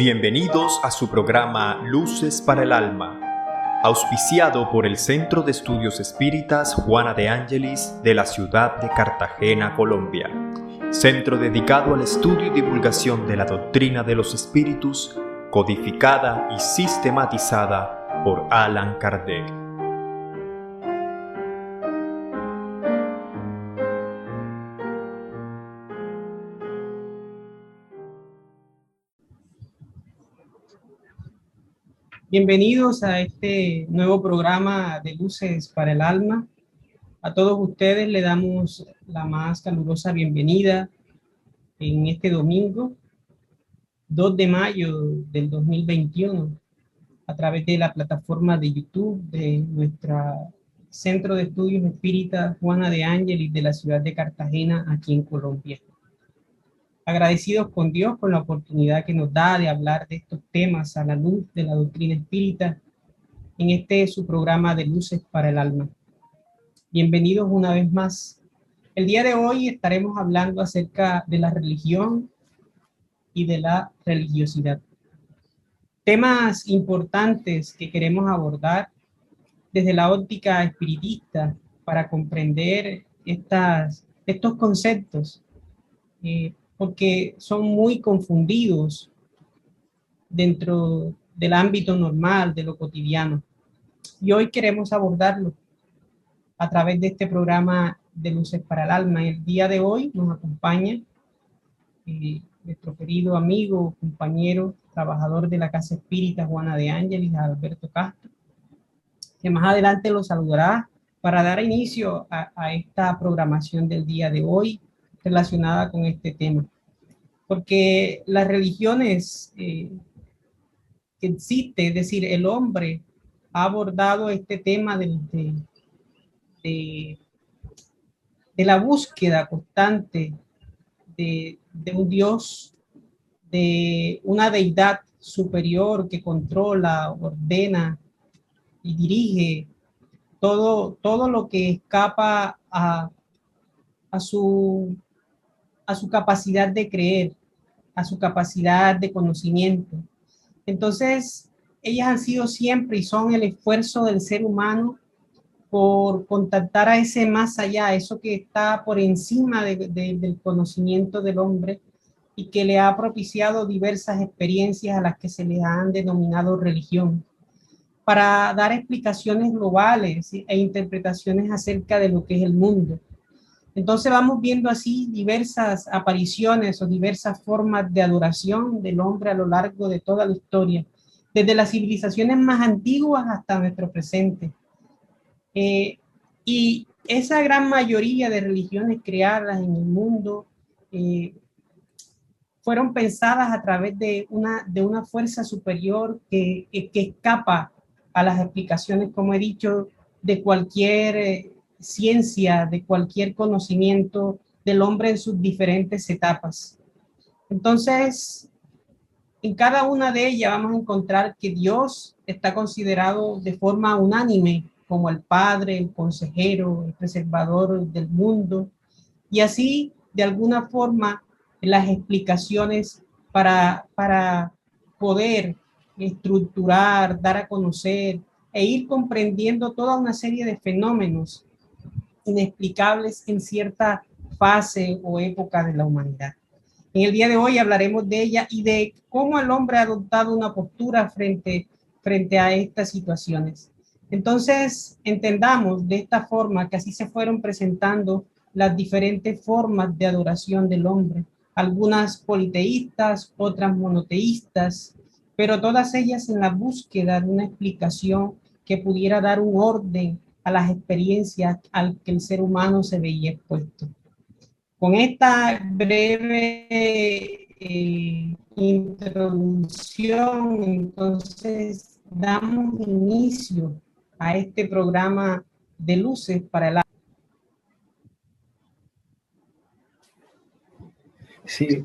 Bienvenidos a su programa Luces para el Alma, auspiciado por el Centro de Estudios Espíritas Juana de Ángelis de la ciudad de Cartagena, Colombia. Centro dedicado al estudio y divulgación de la doctrina de los espíritus, codificada y sistematizada por Allan Kardec. Bienvenidos a este nuevo programa de Luces para el Alma. A todos ustedes le damos la más calurosa bienvenida en este domingo, 2 de mayo del 2021, a través de la plataforma de YouTube de nuestro Centro de Estudios Espíritas Juana de Ángelis de la ciudad de Cartagena, aquí en Colombia. Agradecidos con Dios por la oportunidad que nos da de hablar de estos temas a la luz de la doctrina espírita en este su programa de Luces para el Alma. Bienvenidos una vez más. El día de hoy estaremos hablando acerca de la religión y de la religiosidad. Temas importantes que queremos abordar desde la óptica espiritista para comprender estos conceptos, porque son muy confundidos dentro del ámbito normal, de lo cotidiano. Y hoy queremos abordarlo a través de este programa de Luces para el Alma. El día de hoy nos acompaña nuestro querido amigo, compañero, trabajador de la Casa Espírita Juana de Ángelis, Alberto Castro, que más adelante lo saludará para dar inicio a esta programación del día de hoy relacionada con este tema. Porque las religiones que existen, es decir, el hombre ha abordado este tema de la búsqueda constante de un Dios, de una deidad superior que controla, ordena y dirige todo lo que escapa a su capacidad de creer, a su capacidad de conocimiento. Entonces, ellas han sido siempre y son el esfuerzo del ser humano por contactar a ese más allá, eso que está por encima del conocimiento del hombre y que le ha propiciado diversas experiencias a las que se le han denominado religión, para dar explicaciones globales e interpretaciones acerca de lo que es el mundo. Entonces vamos viendo así diversas apariciones o diversas formas de adoración del hombre a lo largo de toda la historia, desde las civilizaciones más antiguas hasta nuestro presente. Y esa gran mayoría de religiones creadas en el mundo fueron pensadas a través de una fuerza superior que escapa a las explicaciones, como he dicho, de cualquier ciencia, de cualquier conocimiento del hombre en sus diferentes etapas. Entonces, en cada una de ellas vamos a encontrar que Dios está considerado de forma unánime como el Padre, el consejero, el preservador del mundo, y así, de alguna forma, las explicaciones para poder estructurar, dar a conocer e ir comprendiendo toda una serie de fenómenos inexplicables en cierta fase o época de la humanidad. En el día de hoy hablaremos de ella y de cómo el hombre ha adoptado una postura frente a estas situaciones. Entonces, entendamos de esta forma que así se fueron presentando las diferentes formas de adoración del hombre, algunas politeístas, otras monoteístas, pero todas ellas en la búsqueda de una explicación que pudiera dar un orden a las experiencias al que el ser humano se veía expuesto. Con esta breve introducción, entonces damos inicio a este programa de Luces para el Alma. Sí,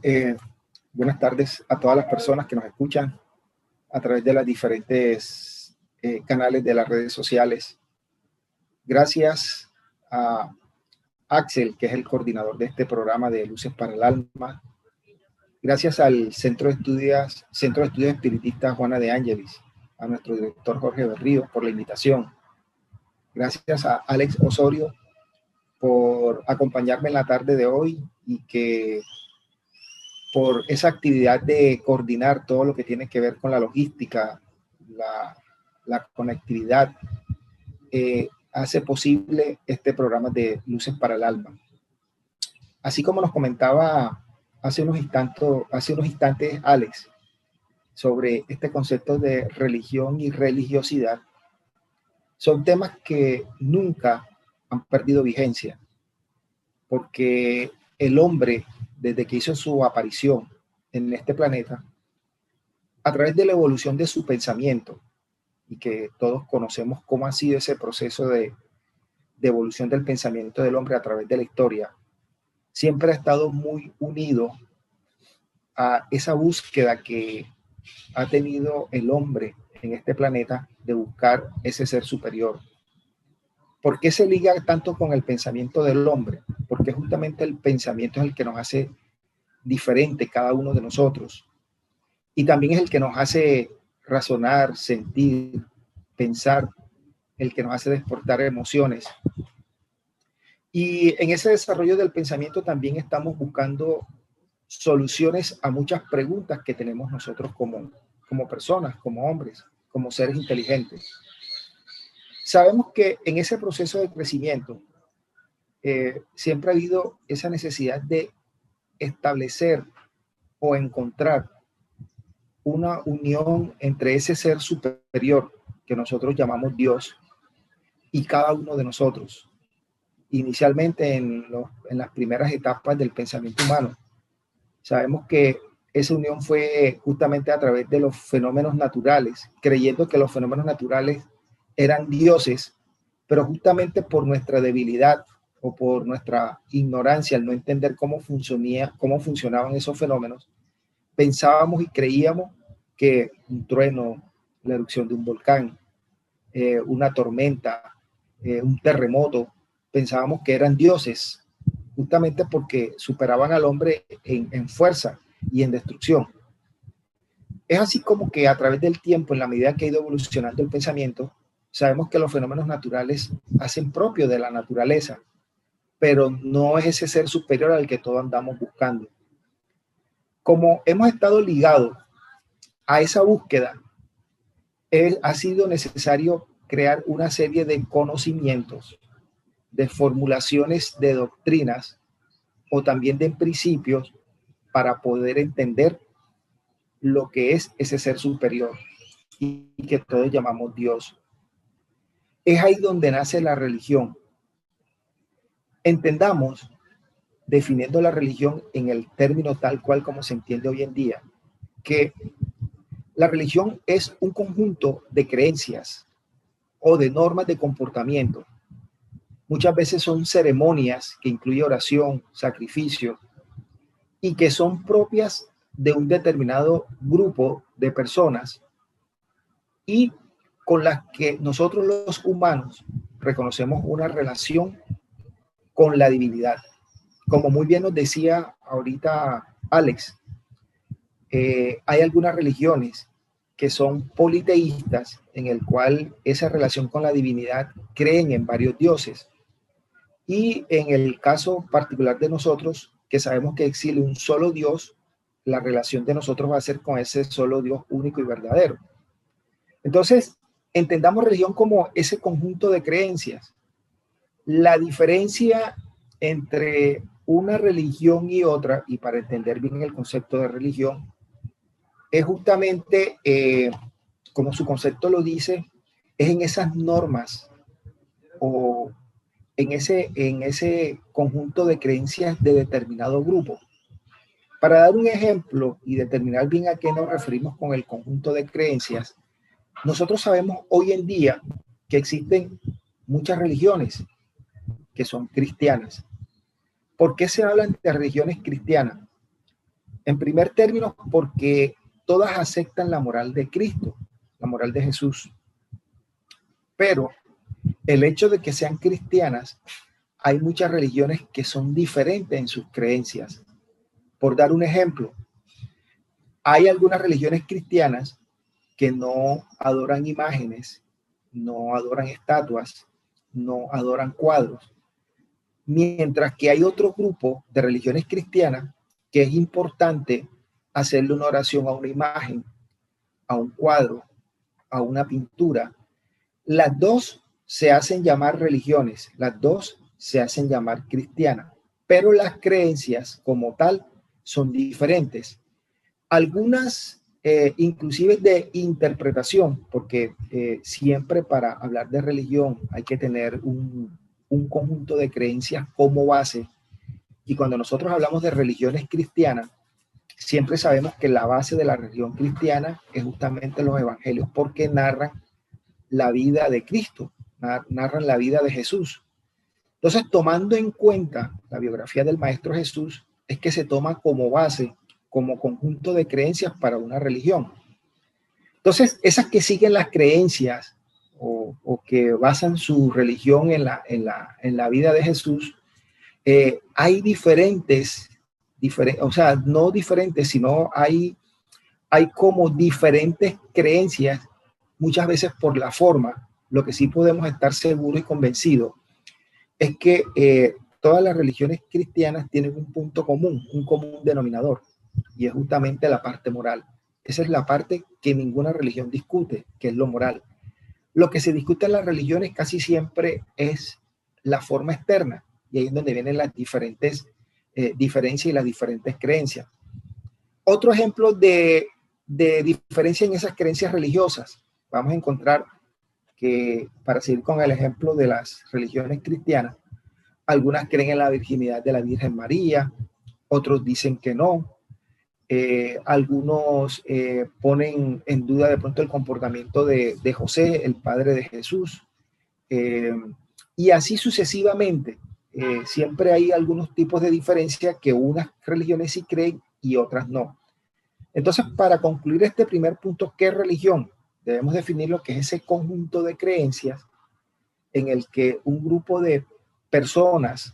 buenas tardes a todas las personas que nos escuchan a través de las diferentes canales de las redes sociales. Gracias a Axel, que es el coordinador de este programa de Luces para el Alma. Gracias al Centro de Estudios Espiritistas Juana de Ángelis, a nuestro director Jorge Berrío por la invitación. Gracias a Alex Osorio por acompañarme en la tarde de hoy y que por esa actividad de coordinar todo lo que tiene que ver con la logística, la conectividad, hace posible este programa de Luces para el Alma. Así como nos comentaba hace unos instantes Alex sobre este concepto de religión y religiosidad, son temas que nunca han perdido vigencia, porque el hombre, desde que hizo su aparición en este planeta, a través de la evolución de su pensamiento, y que todos conocemos cómo ha sido ese proceso de evolución del pensamiento del hombre a través de la historia, siempre ha estado muy unido a esa búsqueda que ha tenido el hombre en este planeta de buscar ese ser superior. ¿Por qué se liga tanto con el pensamiento del hombre? Porque justamente el pensamiento es el que nos hace diferente cada uno de nosotros. Y también es el que nos hace razonar, sentir, pensar, el que nos hace despertar emociones. Y en ese desarrollo del pensamiento también estamos buscando soluciones a muchas preguntas que tenemos nosotros como personas, como hombres, como seres inteligentes. Sabemos que en ese proceso de crecimiento siempre ha habido esa necesidad de establecer o encontrar una unión entre ese ser superior que nosotros llamamos Dios y cada uno de nosotros. Inicialmente en las primeras etapas del pensamiento humano, sabemos que esa unión fue justamente a través de los fenómenos naturales, creyendo que los fenómenos naturales eran dioses, pero justamente por nuestra debilidad o por nuestra ignorancia, al no entender cómo funcionaban esos fenómenos, pensábamos y creíamos que un trueno, la erupción de un volcán, una tormenta, un terremoto, pensábamos que eran dioses, justamente porque superaban al hombre en fuerza y en destrucción. Es así como que a través del tiempo, en la medida que ha ido evolucionando el pensamiento, sabemos que los fenómenos naturales hacen propio de la naturaleza, pero no es ese ser superior al que todos andamos buscando. Como hemos estado ligados a esa búsqueda, ha sido necesario crear una serie de conocimientos, de formulaciones de doctrinas o también de principios para poder entender lo que es ese ser superior y que todos llamamos Dios. Es ahí donde nace la religión. Entendamos, definiendo la religión en el término tal cual como se entiende hoy en día, que la religión es un conjunto de creencias o de normas de comportamiento. Muchas veces son ceremonias que incluyen oración, sacrificio, y que son propias de un determinado grupo de personas y con las que nosotros los humanos reconocemos una relación con la divinidad. Como muy bien nos decía ahorita Alex, hay algunas religiones que son politeístas, en el cual esa relación con la divinidad creen en varios dioses. Y en el caso particular de nosotros, que sabemos que existe un solo Dios, la relación de nosotros va a ser con ese solo Dios único y verdadero. Entonces, entendamos religión como ese conjunto de creencias. La diferencia entre una religión y otra, y para entender bien el concepto de religión, es justamente, como su concepto lo dice, es en esas normas o en ese conjunto de creencias de determinado grupo. Para dar un ejemplo y determinar bien a qué nos referimos con el conjunto de creencias, nosotros sabemos hoy en día que existen muchas religiones que son cristianas. ¿Por qué se hablan de religiones cristianas? En primer término, porque todas aceptan la moral de Cristo, la moral de Jesús. Pero el hecho de que sean cristianas, hay muchas religiones que son diferentes en sus creencias. Por dar un ejemplo, Hay algunas religiones cristianas que no adoran imágenes, no adoran estatuas, no adoran cuadros, mientras que hay otro grupo de religiones cristianas que es importante hacerle una oración a una imagen, a un cuadro, a una pintura. Las dos se hacen llamar religiones, las dos se hacen llamar cristianas, pero las creencias como tal son diferentes. Algunas inclusive de interpretación, porque siempre para hablar de religión hay que tener un conjunto de creencias como base. Y cuando nosotros hablamos de religiones cristianas, siempre sabemos que la base de la religión cristiana es justamente los evangelios, porque narran la vida de Cristo, narran la vida de Jesús. Entonces, tomando en cuenta la biografía del Maestro Jesús, es que se toma como base, como conjunto de creencias para una religión. Entonces, esas que siguen las creencias o que basan su religión en la vida de Jesús, hay diferentes, o sea, no diferentes, sino hay como diferentes creencias, muchas veces por la forma. Lo que sí podemos estar seguros y convencidos es que todas las religiones cristianas tienen un punto común, un común denominador, y es justamente la parte moral. Esa es la parte que ninguna religión discute, que es lo moral. Lo que se discute en las religiones casi siempre es la forma externa, y ahí es donde vienen las diferentes diferencias y las diferentes creencias. Otro ejemplo de diferencia en esas creencias religiosas, vamos a encontrar que, para seguir con el ejemplo de las religiones cristianas, algunas creen en la virginidad de la Virgen María, otros dicen que no. Algunos ponen en duda de pronto el comportamiento de José, el padre de Jesús, y así sucesivamente. Siempre hay algunos tipos de diferencia que unas religiones sí creen y otras no. Entonces, para concluir este primer punto, ¿qué religión? Debemos definir lo que es ese conjunto de creencias en el que un grupo de personas,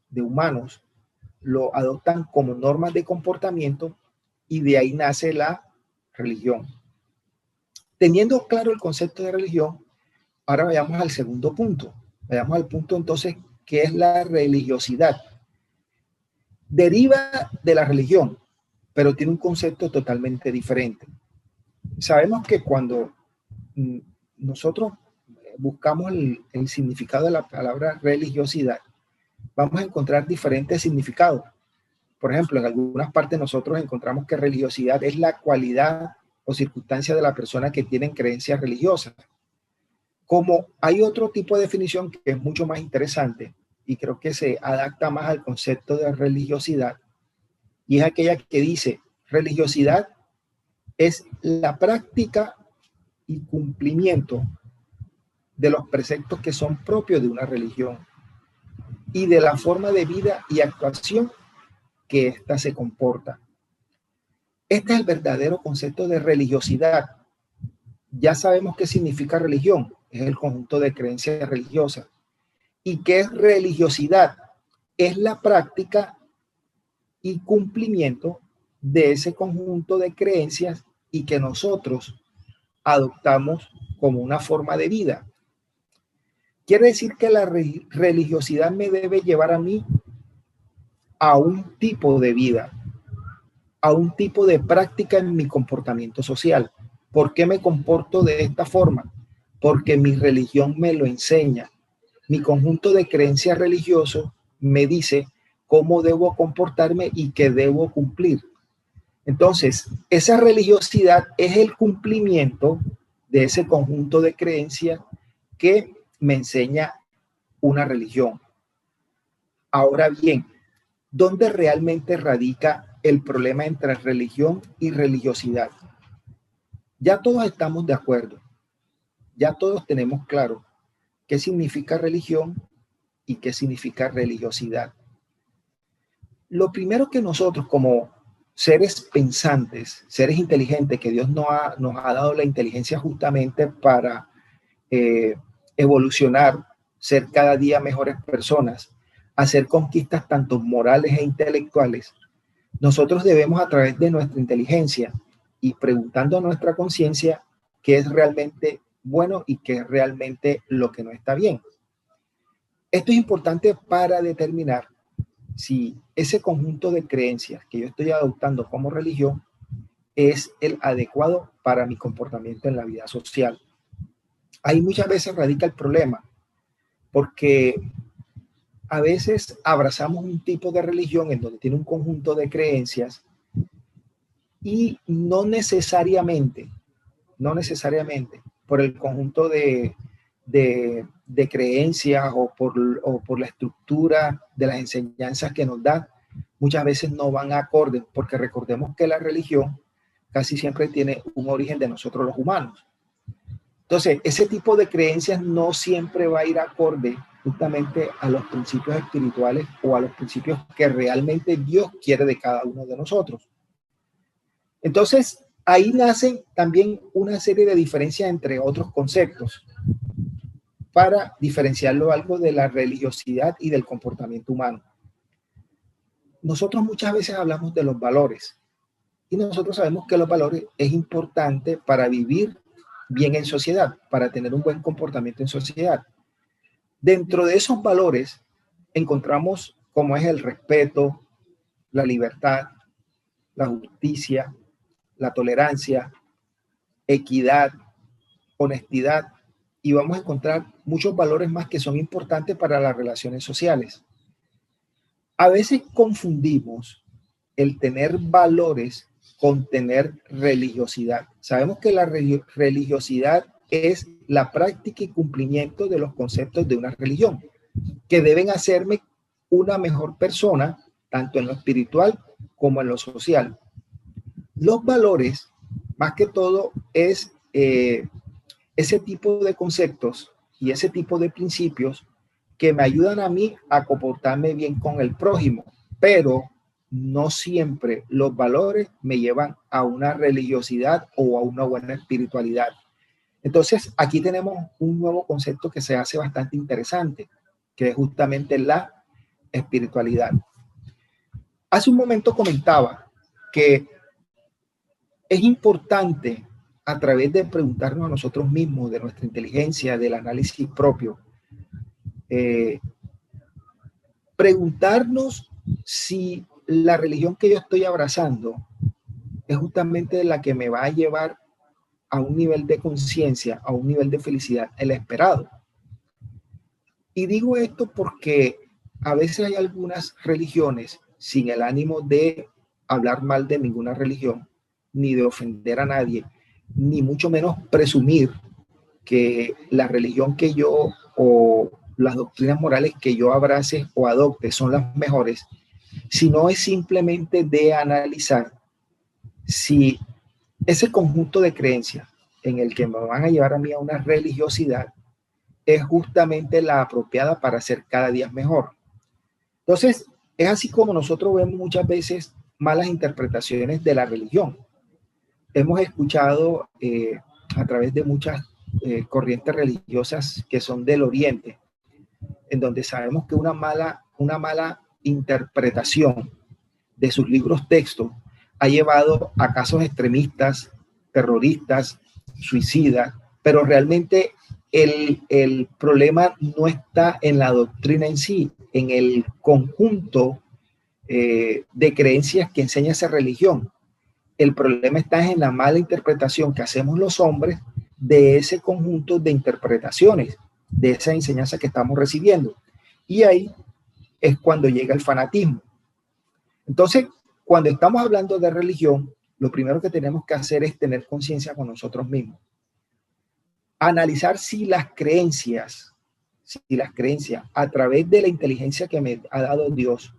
de humanos, lo adoptan como normas de comportamiento, y de ahí nace la religión. Teniendo claro el concepto de religión, ahora vayamos al segundo punto. Vayamos al punto entonces, ¿qué es la religiosidad? Deriva de la religión, pero tiene un concepto totalmente diferente. Sabemos que cuando nosotros buscamos el significado de la palabra religiosidad, vamos a encontrar diferentes significados. Por ejemplo, en algunas partes nosotros encontramos que religiosidad es la cualidad o circunstancia de la persona que tiene creencias religiosas. Como hay otro tipo de definición que es mucho más interesante y creo que se adapta más al concepto de religiosidad, y es aquella que dice: religiosidad es la práctica y cumplimiento de los preceptos que son propios de una religión y de la forma de vida y actuación que ésta se comporta. Este es el verdadero concepto de religiosidad. Ya sabemos qué significa religión, es el conjunto de creencias religiosas. ¿Y qué es religiosidad? Es la práctica y cumplimiento de ese conjunto de creencias y que nosotros adoptamos como una forma de vida. Quiere decir que la religiosidad me debe llevar a mí a un tipo de vida, a un tipo de práctica en mi comportamiento social. ¿Por qué me comporto de esta forma? Porque mi religión me lo enseña. Mi conjunto de creencias religiosas me dice cómo debo comportarme y qué debo cumplir. Entonces, esa religiosidad es el cumplimiento de ese conjunto de creencias que me enseña una religión. Ahora bien, ¿dónde realmente radica el problema entre religión y religiosidad? Ya todos estamos de acuerdo, ya todos tenemos claro qué significa religión y qué significa religiosidad. Lo primero que nosotros, como seres pensantes, seres inteligentes, que Dios nos ha dado la inteligencia justamente para evolucionar, ser cada día mejores personas, hacer conquistas tanto morales e intelectuales, nosotros debemos, a través de nuestra inteligencia, y preguntando a nuestra conciencia qué es realmente bueno y qué es realmente lo que no está bien. Esto es importante para determinar si ese conjunto de creencias que yo estoy adoptando como religión es el adecuado para mi comportamiento en la vida social. Ahí muchas veces radica el problema, porque a veces abrazamos un tipo de religión en donde tiene un conjunto de creencias y no necesariamente por el conjunto de creencias o por la estructura de las enseñanzas que nos da, muchas veces no van acorde, porque recordemos que la religión casi siempre tiene un origen de nosotros los humanos. Entonces, ese tipo de creencias no siempre va a ir acorde justamente a los principios espirituales o a los principios que realmente Dios quiere de cada uno de nosotros. Entonces, ahí nacen también una serie de diferencias entre otros conceptos para diferenciarlo algo de la religiosidad y del comportamiento humano. Nosotros muchas veces hablamos de los valores y nosotros sabemos que los valores es importante para vivir bien en sociedad, para tener un buen comportamiento en sociedad. Dentro de esos valores encontramos como es el respeto, la libertad, la justicia, la tolerancia, equidad, honestidad, y vamos a encontrar muchos valores más que son importantes para las relaciones sociales. A veces confundimos el tener valores con tener religiosidad. Sabemos que la religiosidad es la práctica y cumplimiento de los conceptos de una religión, que deben hacerme una mejor persona, tanto en lo espiritual como en lo social. Los valores, más que todo, es ese tipo de conceptos y ese tipo de principios que me ayudan a mí a comportarme bien con el prójimo, pero no siempre los valores me llevan a una religiosidad o a una buena espiritualidad. Entonces, aquí tenemos un nuevo concepto que se hace bastante interesante, que es justamente la espiritualidad. Hace un momento comentaba que es importante, a través de preguntarnos a nosotros mismos, de nuestra inteligencia, del análisis propio, preguntarnos si la religión que yo estoy abrazando es justamente la que me va a llevar a un nivel de conciencia, a un nivel de felicidad, el esperado. Y digo esto porque a veces hay algunas religiones, sin el ánimo de hablar mal de ninguna religión, ni de ofender a nadie, ni mucho menos presumir que la religión que yo o las doctrinas morales que yo abrace o adopte son las mejores, sino es simplemente de analizar si ese conjunto de creencias en el que me van a llevar a mí a una religiosidad es justamente la apropiada para ser cada día mejor. Entonces, es así como nosotros vemos muchas veces malas interpretaciones de la religión. Hemos escuchado a través de muchas corrientes religiosas que son del Oriente, en donde sabemos que una mala interpretación de sus libros textos ha llevado a casos extremistas, terroristas, suicidas, pero realmente el problema no está en la doctrina en sí, en el conjunto de creencias que enseña esa religión. El problema está en la mala interpretación que hacemos los hombres de ese conjunto de interpretaciones, de esa enseñanza que estamos recibiendo. Y ahí es cuando llega el fanatismo. Entonces, cuando estamos hablando de religión, lo primero que tenemos que hacer es tener conciencia con nosotros mismos. Analizar si las creencias a través de la inteligencia que me ha dado Dios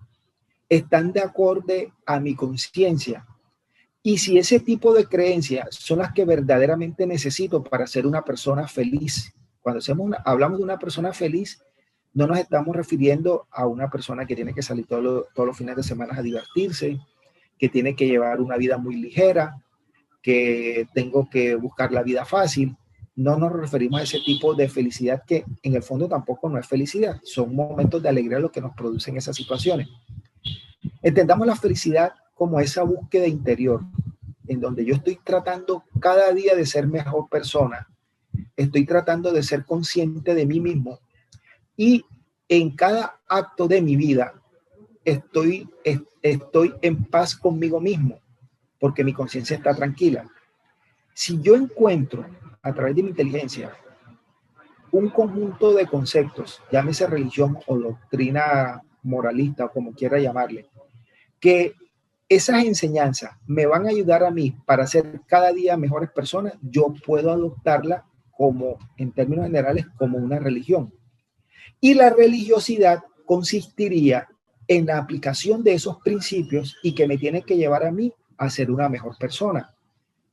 están de acuerdo a mi conciencia. Y si ese tipo de creencias son las que verdaderamente necesito para ser una persona feliz. Cuando hablamos de una persona feliz, no nos estamos refiriendo a una persona que tiene que salir todos los fines de semana a divertirse, que tiene que llevar una vida muy ligera, que tengo que buscar la vida fácil. No nos referimos a ese tipo de felicidad que en el fondo tampoco no es felicidad. Son momentos de alegría los que nos producen esas situaciones. Entendamos la felicidad como esa búsqueda interior en donde yo estoy tratando cada día de ser mejor persona, estoy tratando de ser consciente de mí mismo y en cada acto de mi vida estoy en paz conmigo mismo porque mi conciencia está tranquila. Si yo encuentro a través de mi inteligencia un conjunto de conceptos, llámese religión o doctrina moralista o como quiera llamarle, que esas enseñanzas me van a ayudar a mí para ser cada día mejores personas, yo puedo adoptarla como, en términos generales, como una religión. Y la religiosidad consistiría en la aplicación de esos principios y que me tiene que llevar a mí a ser una mejor persona,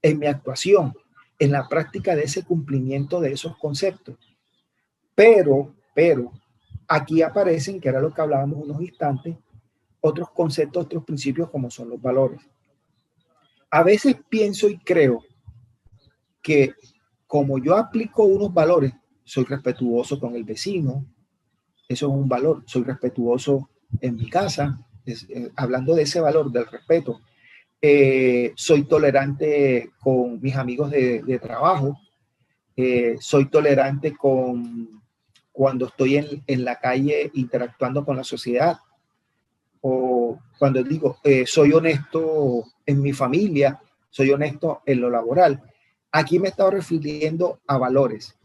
en mi actuación, en la práctica de ese cumplimiento de esos conceptos. Pero, aquí aparecen, que era lo que hablábamos unos instantes, otros conceptos, otros principios como son los valores. A veces pienso y creo que como yo aplico unos valores, soy respetuoso con el vecino, eso es un valor, soy respetuoso en mi casa, hablando de ese valor del respeto, soy tolerante con mis amigos de trabajo, soy tolerante cuando estoy en la calle interactuando con la sociedad, o cuando digo, soy honesto en mi familia, soy honesto en lo laboral. Aquí me he estado refiriendo a valores.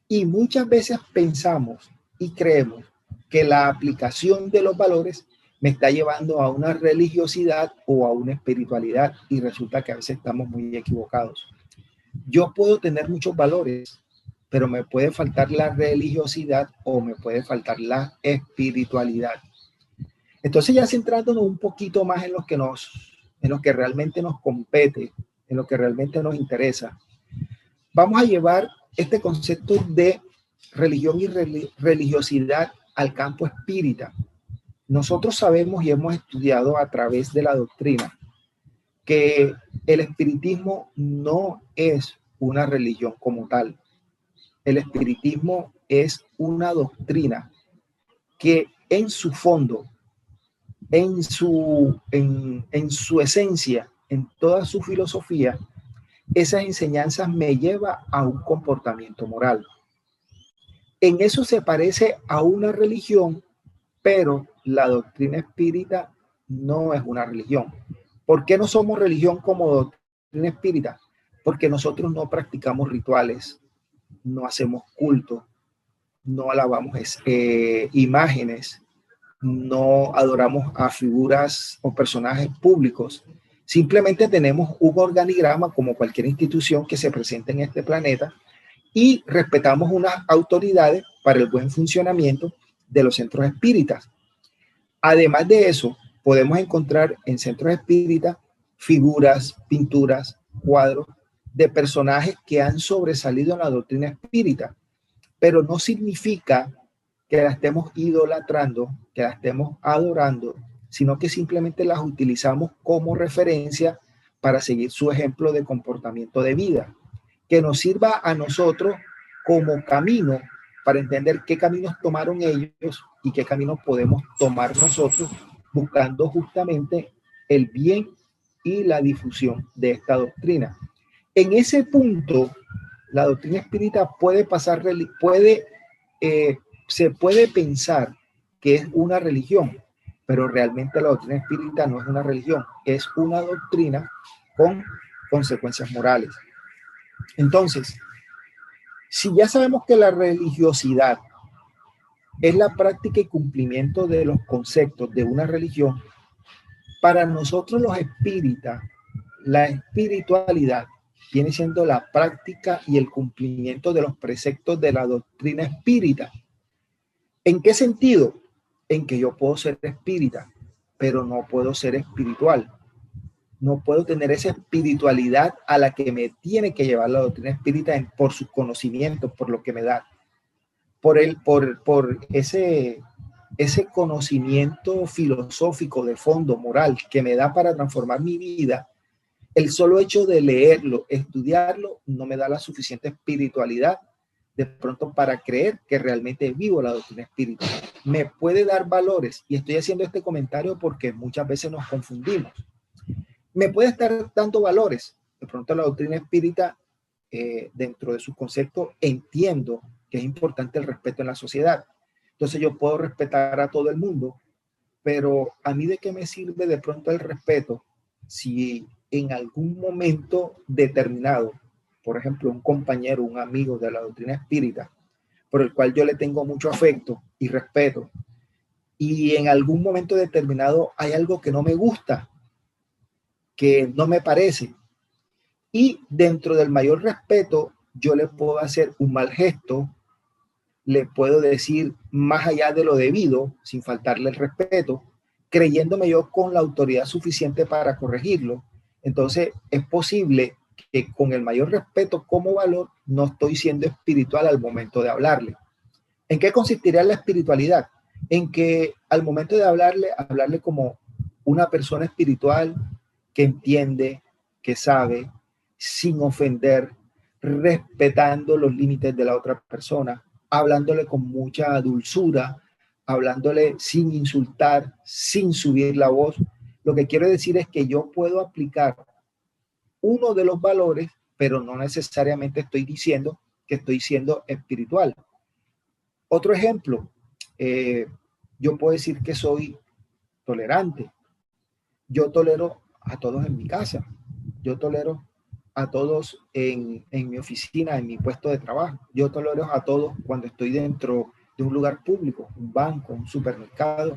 Y muchas veces pensamos y creemos que la aplicación de los valores me está llevando a una religiosidad o a una espiritualidad y resulta que a veces estamos muy equivocados. Yo puedo tener muchos valores, pero me puede faltar la religiosidad o me puede faltar la espiritualidad. Entonces ya centrándonos un poquito más en lo que realmente nos compete, en lo que realmente nos interesa, vamos a llevar este concepto de religión y religiosidad al campo espírita. Nosotros sabemos y hemos estudiado a través de la doctrina que el espiritismo no es una religión como tal. El espiritismo es una doctrina que en su fondo, en su esencia, en toda su filosofía, esas enseñanzas me llevan a un comportamiento moral. En eso se parece a una religión, pero la doctrina espírita no es una religión. ¿Por qué no somos religión como doctrina espírita? Porque nosotros no practicamos rituales, no hacemos culto, no alabamos imágenes, no adoramos a figuras o personajes públicos. Simplemente tenemos un organigrama como cualquier institución que se presente en este planeta y respetamos unas autoridades para el buen funcionamiento de los centros espíritas. Además de eso, podemos encontrar en centros espíritas figuras, pinturas, cuadros de personajes que han sobresalido en la doctrina espírita, pero no significa que la estemos idolatrando, que la estemos adorando, sino que simplemente las utilizamos como referencia para seguir su ejemplo de comportamiento de vida, que nos sirva a nosotros como camino para entender qué caminos tomaron ellos y qué caminos podemos tomar nosotros, buscando justamente el bien y la difusión de esta doctrina. En ese punto, la doctrina espírita se puede pensar que es una religión, pero realmente la doctrina espírita no es una religión, es una doctrina con consecuencias morales. Entonces, si ya sabemos que la religiosidad es la práctica y cumplimiento de los conceptos de una religión, para nosotros los espíritas, la espiritualidad viene siendo la práctica y el cumplimiento de los preceptos de la doctrina espírita. ¿En qué sentido? En que yo puedo ser espírita, pero no puedo ser espiritual. No puedo tener esa espiritualidad a la que me tiene que llevar la doctrina espírita por sus conocimientos, por lo que me da, por ese conocimiento filosófico de fondo, moral, que me da para transformar mi vida. El solo hecho de leerlo, estudiarlo, no me da la suficiente espiritualidad de pronto para creer que realmente vivo la doctrina espírita. Me puede dar valores, y estoy haciendo este comentario porque muchas veces nos confundimos. me puede estar dando valores. De pronto la doctrina espírita, dentro de su concepto, entiendo que es importante el respeto en la sociedad. Entonces yo puedo respetar a todo el mundo, pero a mí de qué me sirve de pronto el respeto si en algún momento determinado, por ejemplo, un compañero, un amigo de la doctrina espírita, por el cual yo le tengo mucho afecto y respeto, y en algún momento determinado hay algo que no me gusta, que no me parece, y dentro del mayor respeto yo le puedo hacer un mal gesto, le puedo decir más allá de lo debido, sin faltarle el respeto, creyéndome yo con la autoridad suficiente para corregirlo. Entonces es posible que con el mayor respeto como valor no estoy siendo espiritual al momento de hablarle. ¿En qué consistiría la espiritualidad? En que al momento de hablarle como una persona espiritual que entiende, que sabe, sin ofender, respetando los límites de la otra persona, hablándole con mucha dulzura, hablándole sin insultar, sin subir la voz. Lo que quiero decir es que yo puedo aplicar uno de los valores, pero no necesariamente estoy diciendo que estoy siendo espiritual. Otro ejemplo, yo puedo decir que soy tolerante. Yo tolero a todos en mi casa. Yo tolero a todos en mi oficina, en mi puesto de trabajo. Yo tolero a todos cuando estoy dentro de un lugar público, un banco, un supermercado,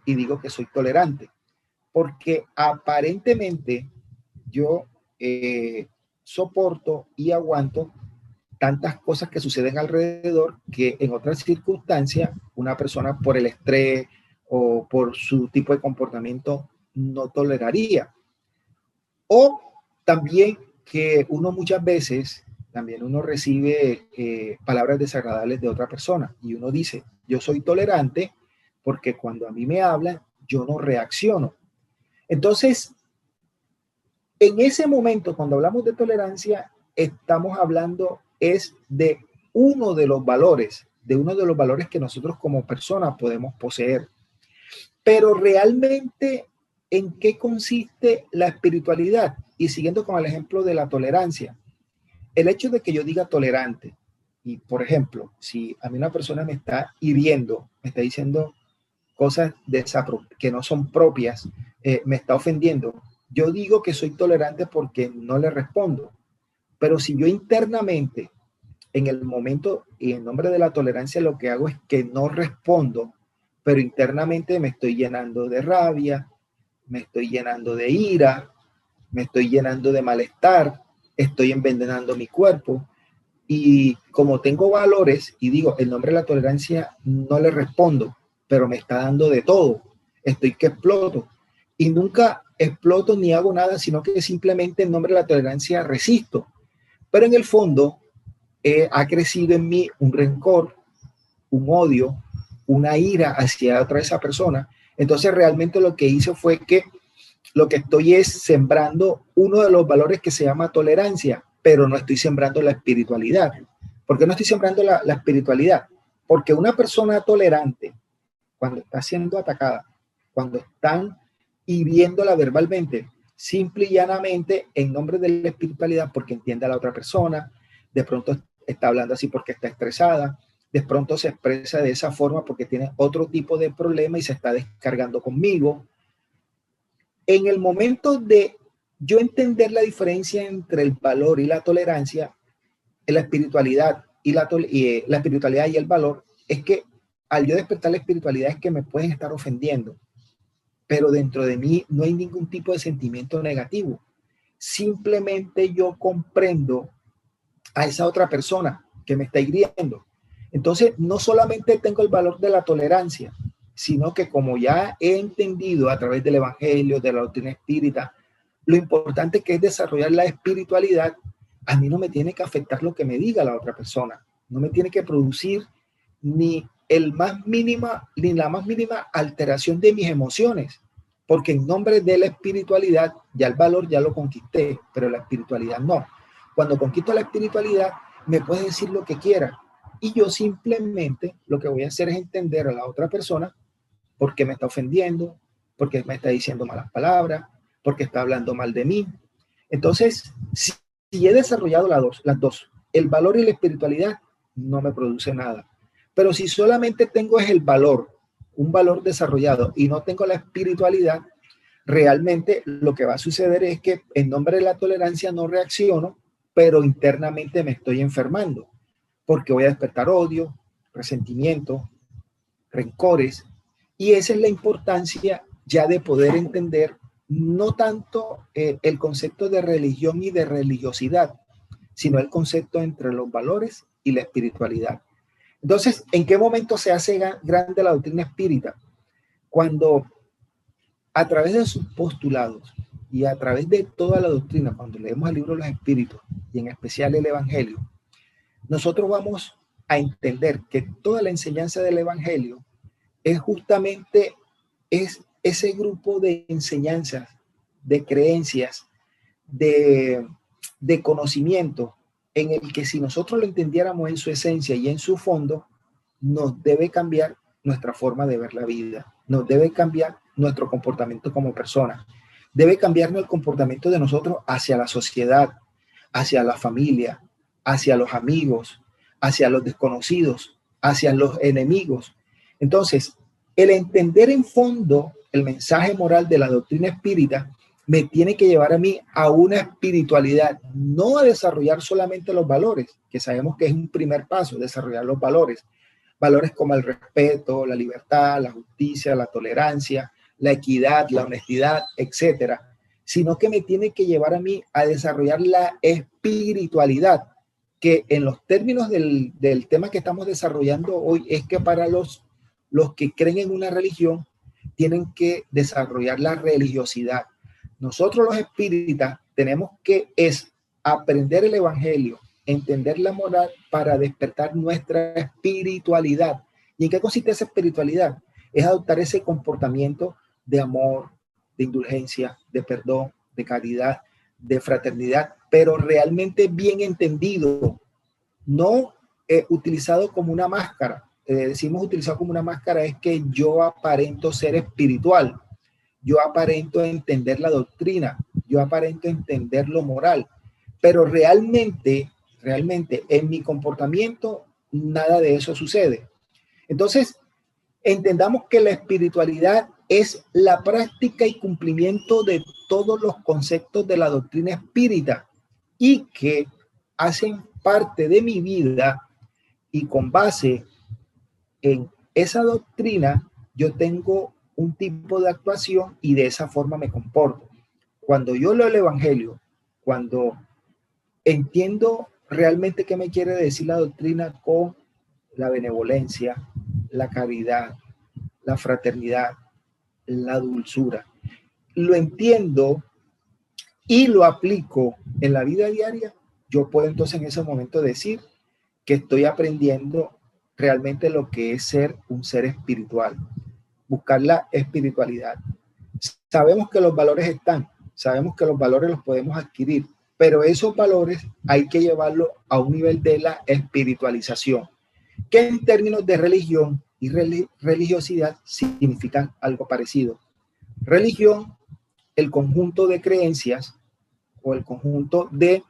y digo que soy tolerante. Porque aparentemente yo soporto y aguanto tantas cosas que suceden alrededor que en otras circunstancias una persona por el estrés o por su tipo de comportamiento no toleraría. O también que uno muchas veces, también uno recibe palabras desagradables de otra persona y uno dice, yo soy tolerante porque cuando a mí me hablan, yo no reacciono. Entonces, en ese momento, cuando hablamos de tolerancia, estamos hablando es de uno de los valores que nosotros como personas podemos poseer. Pero realmente, ¿en qué consiste la espiritualidad? Y siguiendo con el ejemplo de la tolerancia, el hecho de que yo diga tolerante, y por ejemplo, si a mí una persona me está hiriendo, me está diciendo cosas que no son propias, me está ofendiendo, yo digo que soy tolerante porque no le respondo. Pero si yo internamente, en el momento y en nombre de la tolerancia, lo que hago es que no respondo, pero internamente me estoy llenando de rabia, me estoy llenando de ira, me estoy llenando de malestar, estoy envenenando mi cuerpo. Y como tengo valores y digo, en nombre de la tolerancia no le respondo, pero me está dando de todo, estoy que exploto. Y nunca exploto ni hago nada, sino que simplemente en nombre de la tolerancia resisto. Pero en el fondo ha crecido en mí un rencor, un odio, una ira hacia otra esa persona. Entonces realmente lo que hice fue que lo que estoy es sembrando uno de los valores que se llama tolerancia, pero no estoy sembrando la espiritualidad. ¿Por qué no estoy sembrando la espiritualidad? Porque una persona tolerante, cuando está siendo atacada, cuando están hiriéndola verbalmente, simple y llanamente en nombre de la espiritualidad, porque entiende a la otra persona, de pronto está hablando así porque está estresada, de pronto se expresa de esa forma porque tiene otro tipo de problema y se está descargando conmigo. En el momento de yo entender la diferencia entre el valor y la tolerancia, la espiritualidad y la espiritualidad y el valor, es que al yo despertar la espiritualidad es que me pueden estar ofendiendo, pero dentro de mí no hay ningún tipo de sentimiento negativo. Simplemente yo comprendo a esa otra persona que me está hiriendo. Entonces, no solamente tengo el valor de la tolerancia, sino que como ya he entendido a través del evangelio, de la doctrina espírita, lo importante que es desarrollar la espiritualidad, a mí no me tiene que afectar lo que me diga la otra persona. No me tiene que producir ni la más mínima alteración de mis emociones, porque en nombre de la espiritualidad, ya el valor ya lo conquisté, pero la espiritualidad no. Cuando conquisto la espiritualidad, me puede decir lo que quiera, y yo simplemente lo que voy a hacer es entender a la otra persona por qué me está ofendiendo, por qué me está diciendo malas palabras, porque está hablando mal de mí. Entonces, si he desarrollado las dos, el valor y la espiritualidad, no me produce nada. Pero si solamente tengo el valor, un valor desarrollado, y no tengo la espiritualidad, realmente lo que va a suceder es que en nombre de la tolerancia no reacciono, pero internamente me estoy enfermando, porque voy a despertar odio, resentimiento, rencores, y esa es la importancia ya de poder entender no tanto el concepto de religión y de religiosidad, sino el concepto entre los valores y la espiritualidad. Entonces, ¿en qué momento se hace grande la doctrina espírita? Cuando a través de sus postulados y a través de toda la doctrina, cuando leemos el libro de los Espíritus y en especial el Evangelio, nosotros vamos a entender que toda la enseñanza del Evangelio es justamente ese grupo de enseñanzas, de creencias, de conocimiento, en el que si nosotros lo entendiéramos en su esencia y en su fondo, nos debe cambiar nuestra forma de ver la vida, nos debe cambiar nuestro comportamiento como persona, debe cambiarnos el comportamiento de nosotros hacia la sociedad, hacia la familia, hacia los amigos, hacia los desconocidos, hacia los enemigos. Entonces, el entender en fondo el mensaje moral de la doctrina espírita me tiene que llevar a mí a una espiritualidad, no a desarrollar solamente los valores, que sabemos que es un primer paso, desarrollar los valores. Valores como el respeto, la libertad, la justicia, la tolerancia, la equidad, la honestidad, etcétera, sino que me tiene que llevar a mí a desarrollar la espiritualidad, que en los términos del tema que estamos desarrollando hoy es que para los que creen en una religión tienen que desarrollar la religiosidad. Nosotros los espíritas tenemos que aprender el evangelio, entender la moral para despertar nuestra espiritualidad. ¿Y en qué consiste esa espiritualidad? Es adoptar ese comportamiento de amor, de indulgencia, de perdón, de caridad, de fraternidad, pero realmente bien entendido, no utilizado como una máscara. Decimos utilizado como una máscara es que yo aparento ser espiritual, yo aparento entender la doctrina, yo aparento entender lo moral, pero realmente en mi comportamiento nada de eso sucede. Entonces, entendamos que la espiritualidad es la práctica y cumplimiento de todos los conceptos de la doctrina espírita y que hacen parte de mi vida, y con base en esa doctrina yo tengo un tipo de actuación y de esa forma me comporto. Cuando yo leo el evangelio, cuando entiendo realmente qué me quiere decir la doctrina con la benevolencia, la caridad, la fraternidad, la dulzura, lo entiendo y lo aplico en la vida diaria, yo puedo entonces en ese momento decir que estoy aprendiendo realmente lo que es ser un ser espiritual, buscar la espiritualidad. Sabemos que los valores están, sabemos que los valores los podemos adquirir, pero esos valores hay que llevarlos a un nivel de la espiritualización, que en términos de religión y religiosidad significan algo parecido. Religión, el conjunto de creencias o el conjunto de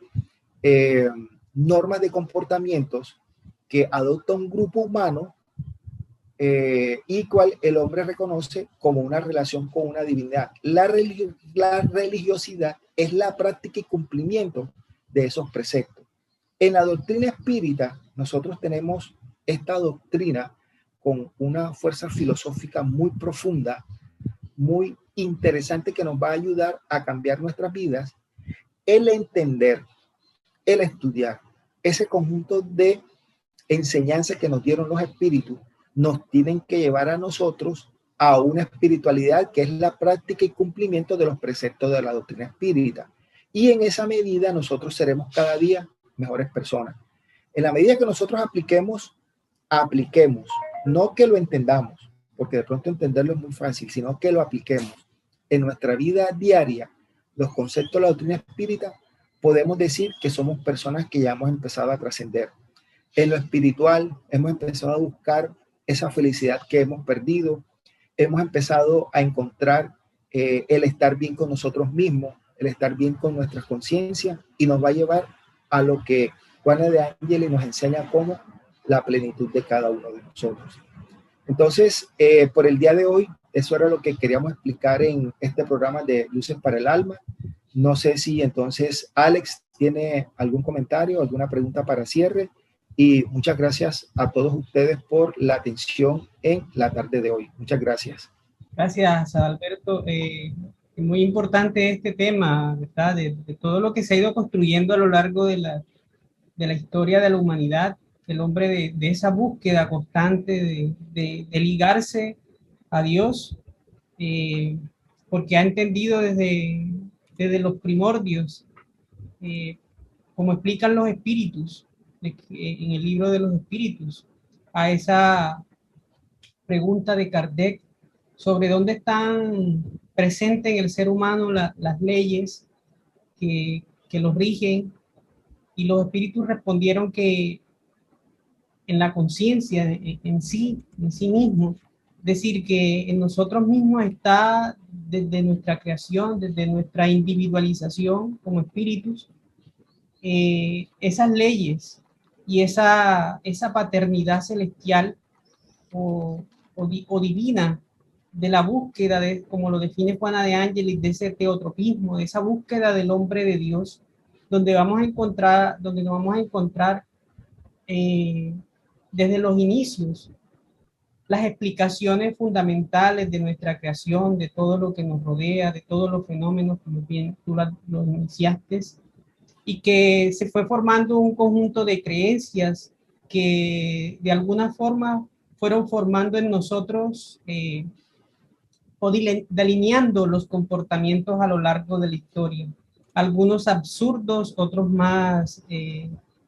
normas de comportamientos que adopta un grupo humano y cual el hombre reconoce como una relación con una divinidad. La religiosidad es la práctica y cumplimiento de esos preceptos. En la doctrina espírita, nosotros tenemos esta doctrina con una fuerza filosófica muy profunda, muy interesante, que nos va a ayudar a cambiar nuestras vidas, el entender, el estudiar ese conjunto de enseñanzas que nos dieron los espíritus, nos tienen que llevar a nosotros a una espiritualidad que es la práctica y cumplimiento de los preceptos de la doctrina espírita. Y en esa medida nosotros seremos cada día mejores personas. En la medida que nosotros apliquemos, no que lo entendamos, porque de pronto entenderlo es muy fácil, sino que lo apliquemos en nuestra vida diaria, los conceptos de la doctrina espírita, podemos decir que somos personas que ya hemos empezado a trascender. En lo espiritual hemos empezado a buscar esa felicidad que hemos perdido, hemos empezado a encontrar el estar bien con nosotros mismos, el estar bien con nuestras conciencias, y nos va a llevar a lo que Juana de Ángeles nos enseña como la plenitud de cada uno de nosotros. Entonces, por el día de hoy, eso era lo que queríamos explicar en este programa de Luces para el Alma. No sé si entonces Alex tiene algún comentario, alguna pregunta para cierre, y muchas gracias a todos ustedes por la atención en la tarde de hoy. Muchas gracias. Gracias, Alberto. Muy importante este tema, ¿verdad? De todo lo que se ha ido construyendo a lo largo de la historia de la humanidad, el hombre de esa búsqueda constante de ligarse a Dios, porque ha entendido desde los primordios, como explican los espíritus, en el libro de los espíritus, a esa pregunta de Kardec sobre dónde están presentes en el ser humano las leyes que los rigen, y los espíritus respondieron que en la conciencia en sí mismo, es decir, que en nosotros mismos está desde nuestra creación, desde nuestra individualización como espíritus, esas leyes y esa paternidad celestial o divina de la búsqueda, como lo define Juana de Ángeles, de ese teotropismo, de esa búsqueda del hombre de Dios, donde nos vamos a encontrar desde los inicios las explicaciones fundamentales de nuestra creación, de todo lo que nos rodea, de todos los fenómenos, como bien tú lo iniciaste, y que se fue formando un conjunto de creencias que de alguna forma fueron formando en nosotros o delineando los comportamientos a lo largo de la historia. Algunos absurdos, otros más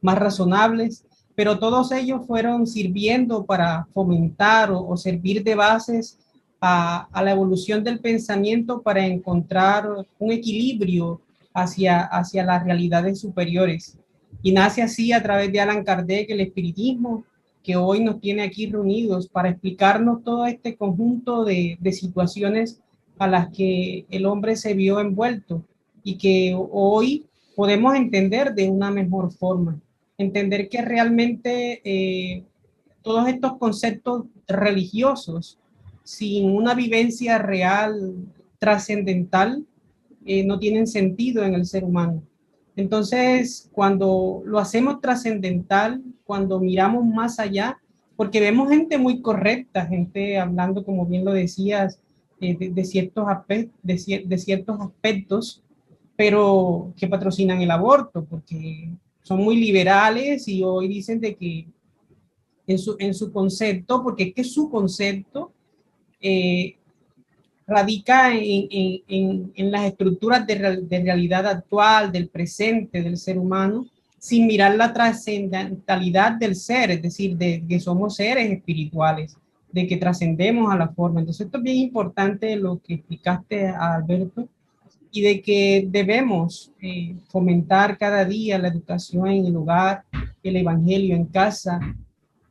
razonables, pero todos ellos fueron sirviendo para fomentar o servir de bases a la evolución del pensamiento para encontrar un equilibrio hacia las realidades superiores. Y nace así a través de Allan Kardec el espiritismo, que hoy nos tiene aquí reunidos para explicarnos todo este conjunto de situaciones a las que el hombre se vio envuelto y que hoy podemos entender de una mejor forma. Entender que realmente todos estos conceptos religiosos, sin una vivencia real, trascendental, no tienen sentido en el ser humano. Entonces, cuando lo hacemos trascendental, cuando miramos más allá, porque vemos gente muy correcta, gente hablando, como bien lo decías, de ciertos aspectos, pero que patrocinan el aborto, porque son muy liberales y hoy dicen de que en su concepto, porque es que su concepto radica en las estructuras de realidad actual, del presente, del ser humano, sin mirar la trascendentalidad del ser, es decir, de que somos seres espirituales, de que trascendemos a la forma. Entonces esto es bien importante lo que explicaste, Alberto, y de que debemos fomentar cada día la educación en el hogar, el evangelio en casa,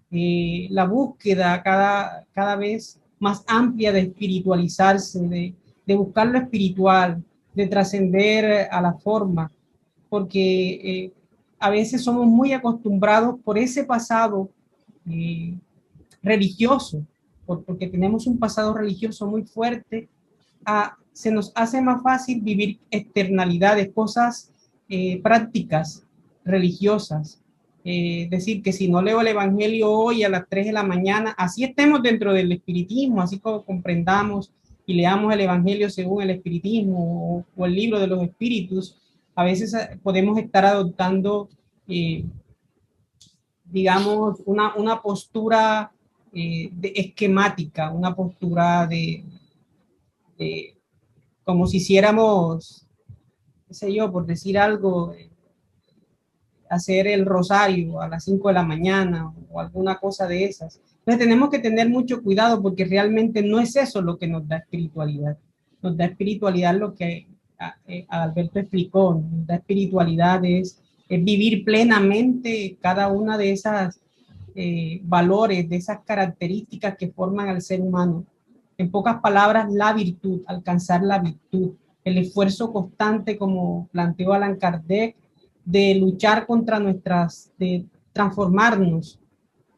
la búsqueda cada vez más amplia de espiritualizarse, de buscar lo espiritual, de trascender a la forma, porque a veces somos muy acostumbrados por ese pasado religioso, porque tenemos un pasado religioso muy fuerte, se nos hace más fácil vivir externalidades, cosas prácticas religiosas. Decir que si no leo el Evangelio hoy a las 3 de la mañana, así estemos dentro del espiritismo, así como comprendamos y leamos el Evangelio según el espiritismo o el libro de los espíritus, a veces podemos estar adoptando, digamos, una postura esquemática, una postura de como si hiciéramos, qué sé yo, por decir algo, hacer el rosario a las 5 de la mañana o alguna cosa de esas. Entonces tenemos que tener mucho cuidado porque realmente no es eso lo que nos da espiritualidad. Nos da espiritualidad lo que Alberto explicó, nos da espiritualidad es vivir plenamente cada una de esas valores, de esas características que forman al ser humano. En pocas palabras, la virtud, alcanzar la virtud, el esfuerzo constante, como planteó Allan Kardec, de luchar contra de transformarnos,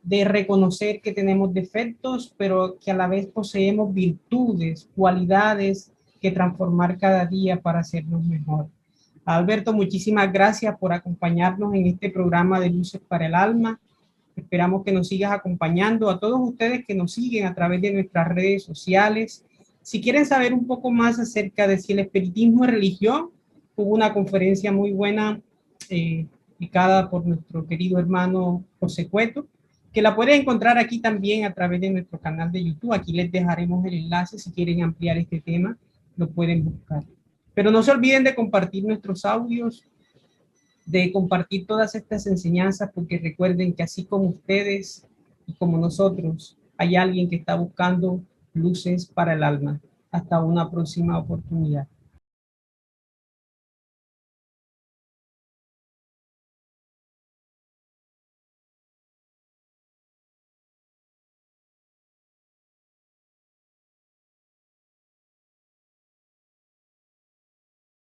de reconocer que tenemos defectos, pero que a la vez poseemos virtudes, cualidades que transformar cada día para hacernos mejor. Alberto, muchísimas gracias por acompañarnos en este programa de Luces para el Alma. Esperamos que nos sigas acompañando. A todos ustedes que nos siguen a través de nuestras redes sociales. Si quieren saber un poco más acerca de si el espiritismo es religión, hubo una conferencia muy buena explicada por nuestro querido hermano José Cueto, que la pueden encontrar aquí también a través de nuestro canal de YouTube. Aquí les dejaremos el enlace si quieren ampliar este tema, lo pueden buscar. Pero no se olviden de compartir nuestros audios, de compartir todas estas enseñanzas, porque recuerden que así como ustedes y como nosotros, hay alguien que está buscando luces para el alma. Hasta una próxima oportunidad.